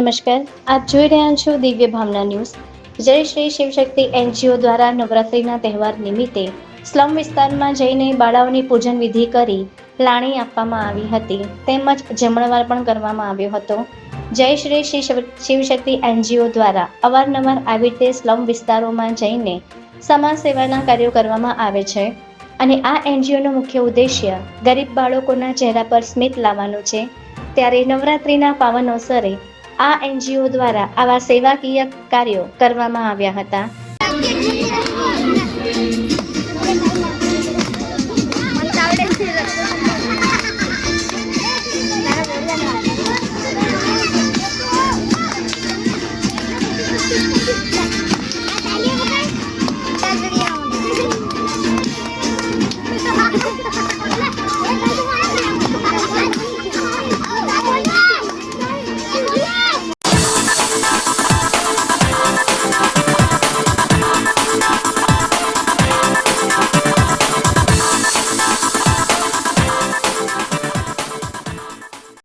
નમસ્કાર, આપ જોઈ રહ્યા છો દિવ્ય ભાવના ન્યૂઝ. જય શ્રી શિવશક્તિ એનજીઓ દ્વારા નવરાત્રિના તહેવાર નિમિત્તે સ્લમ વિસ્તારમાં જઈને બાળાઓની પૂજન વિધિ કરી લાણી આપવામાં આવી હતી, તેમજ જમણવાર પણ કરવામાં આવ્યો હતો. જય શ્રી શિવશક્તિ એનજીઓ દ્વારા અવારનવાર આવી રીતે સ્લમ વિસ્તારોમાં જઈને સમાજ સેવાના કાર્યો કરવામાં આવે છે અને આ એનજીઓનો મુખ્ય ઉદ્દેશ્ય ગરીબ બાળકોના ચહેરા પર સ્મિત લાવવાનો છે. ત્યારે નવરાત્રિના પાવન અવસરે આ એનજીઓ દ્વારા આવા સેવાકીય કાર્યો કરવામાં આવ્યા હતા.